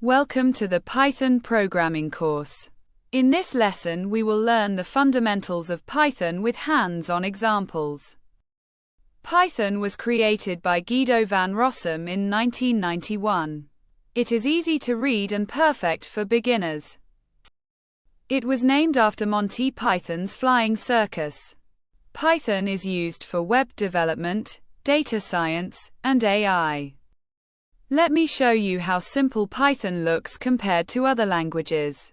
Welcome to the Python programming course. In this lesson, we will learn the fundamentals of Python with hands-on examples. Python was created by Guido van Rossum in 1991. It is easy to read and perfect for beginners. It was named after Monty Python's Flying Circus. Python is used for web development, data science, and AI. Let me show you how simple Python looks compared to other languages.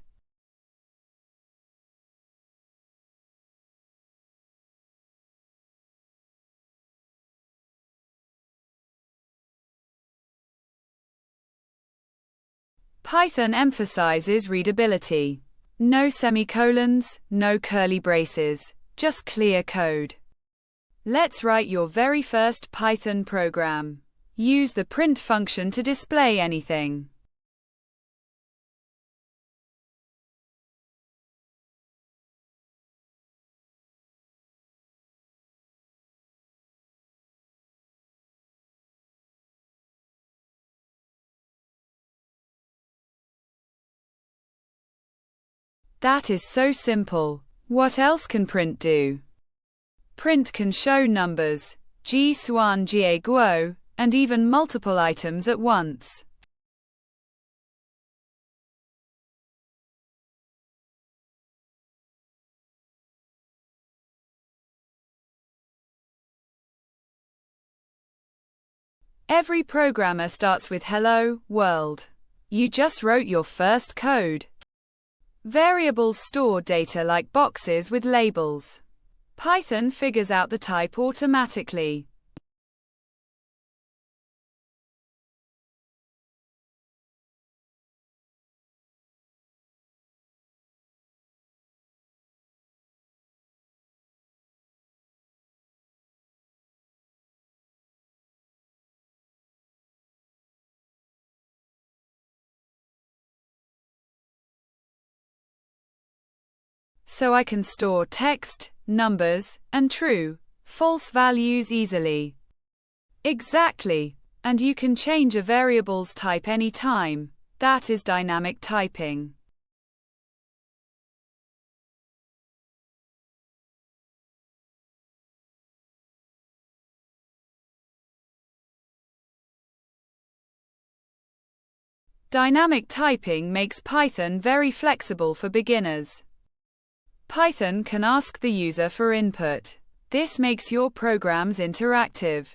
Python emphasizes readability. No semicolons, no curly braces, just clear code. Let's write your very first Python program. Use the print function to display anything. That is so simple. What else can print do? Print can show numbers, G Swan Ga Guo, and even multiple items at once. Every programmer starts with Hello, World. You just wrote your first code. Variables store data like boxes with labels. Python figures out the type automatically. So I can store text, numbers, and true, false values easily. Exactly. And you can change a variable's type anytime. That is dynamic typing. Dynamic typing makes Python very flexible for beginners. Python can ask the user for input. This makes your programs interactive.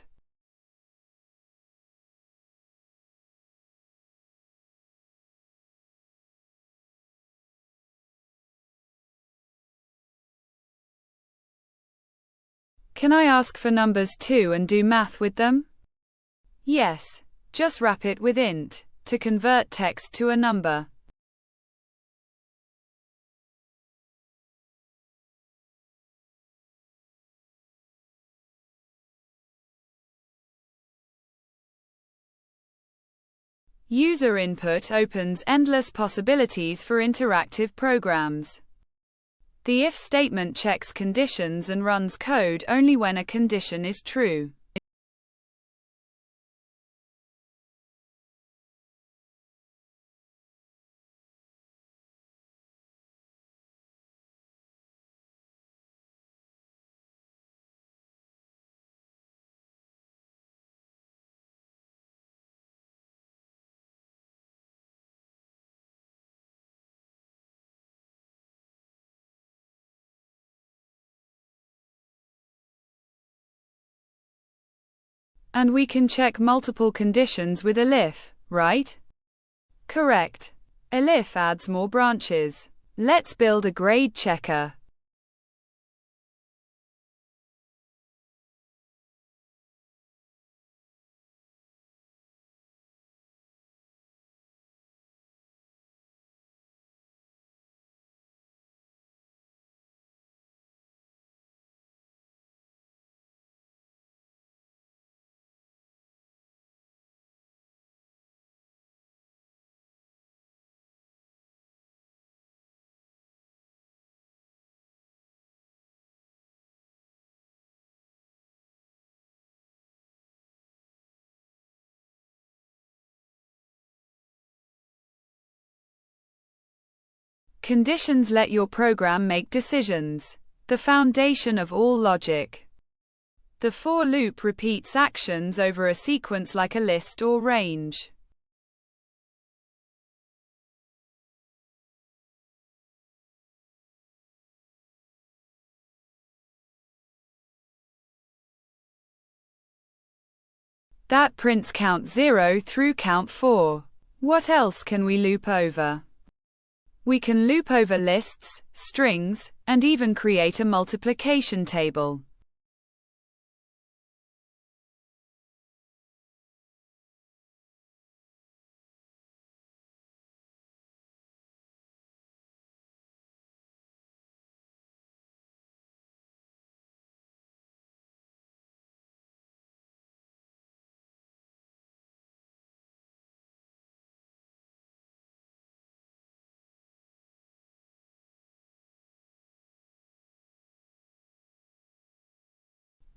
Can I ask for numbers too and do math with them? Yes. Just wrap it with int to convert text to a number. User input opens endless possibilities for interactive programs. The if statement checks conditions and runs code only when a condition is true. And we can check multiple conditions with elif, right? Correct. Elif adds more branches. Let's build a grade checker. Conditions let your program make decisions, the foundation of all logic. The for loop repeats actions over a sequence like a list or range. That prints count 0 through count 4. What else can we loop over? We can loop over lists, strings, and even create a multiplication table.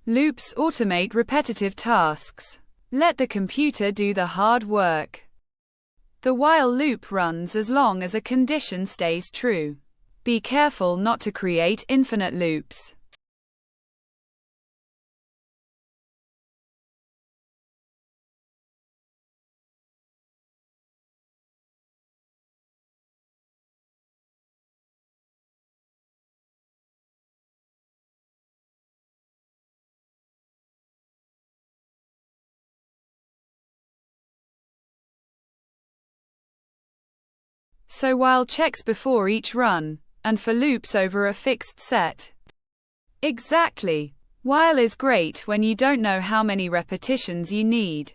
Loops automate repetitive tasks. Let the computer do the hard work. The while loop runs as long as a condition stays true. Be careful not to create infinite loops. So while checks before each run, and for loops over a fixed set. Exactly. While is great when you don't know how many repetitions you need.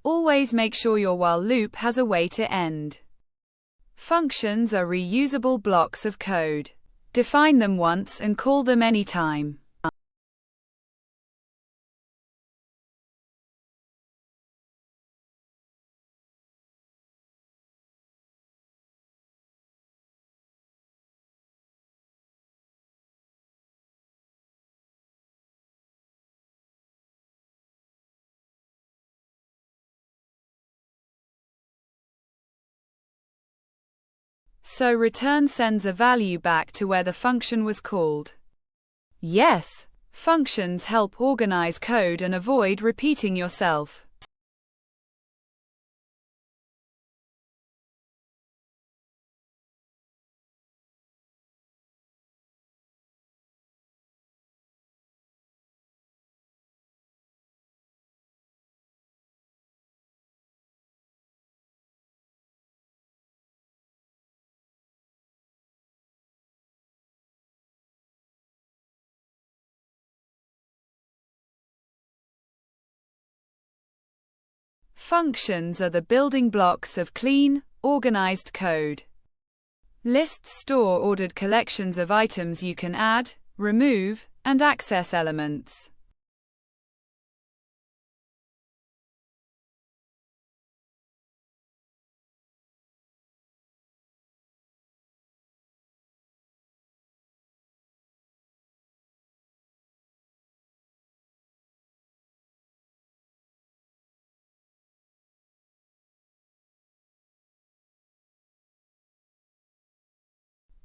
Always make sure your while loop has a way to end. Functions are reusable blocks of code. Define them once and call them anytime. So return sends a value back to where the function was called. Yes, functions help organize code and avoid repeating yourself. Functions are the building blocks of clean, organized code. Lists store ordered collections of items you can add, remove, and access elements.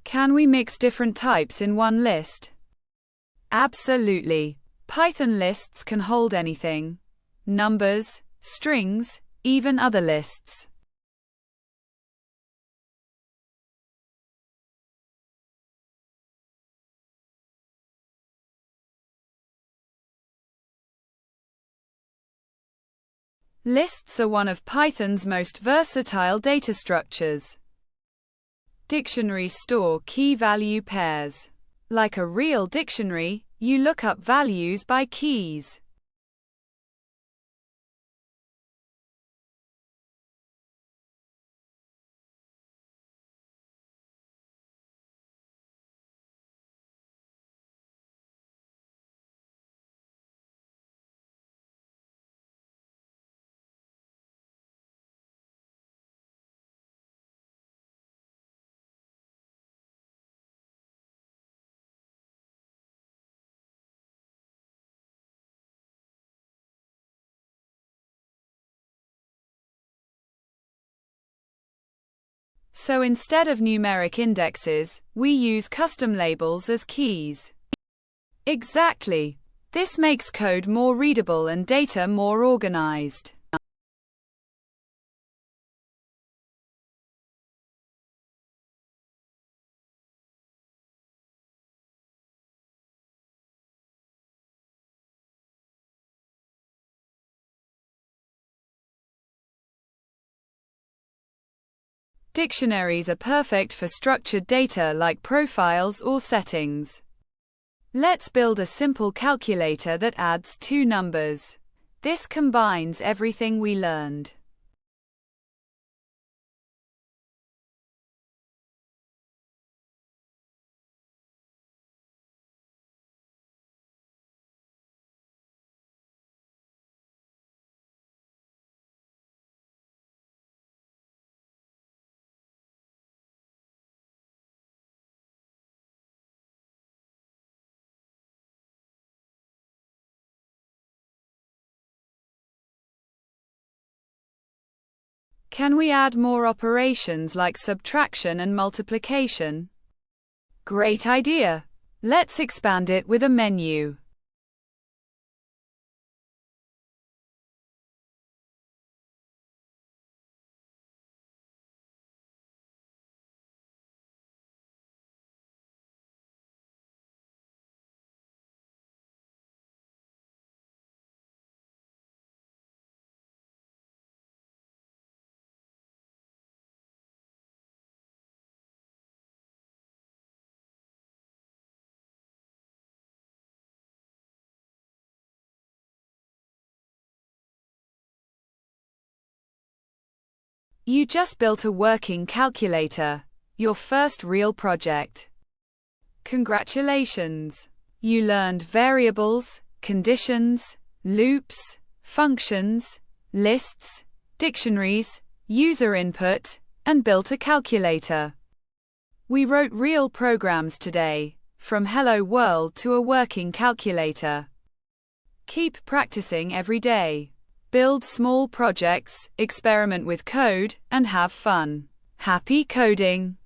Can we mix different types in one list? Absolutely. Python lists can hold anything. Numbers, strings, even other lists. Lists are one of Python's most versatile data structures. Dictionaries store key-value pairs. Like a real dictionary, you look up values by keys. So instead of numeric indexes, we use custom labels as keys. Exactly. This makes code more readable and data more organized. Dictionaries are perfect for structured data like profiles or settings. Let's build a simple calculator that adds two numbers. This combines everything we learned. Can we add more operations like subtraction and multiplication? Great idea! Let's expand it with a menu. You just built a working calculator, your first real project. Congratulations! You learned variables, conditions, loops, functions, lists, dictionaries, user input, and built a calculator. We wrote real programs today, from Hello World to a working calculator. Keep practicing every day. Build small projects, experiment with code, and have fun. Happy coding!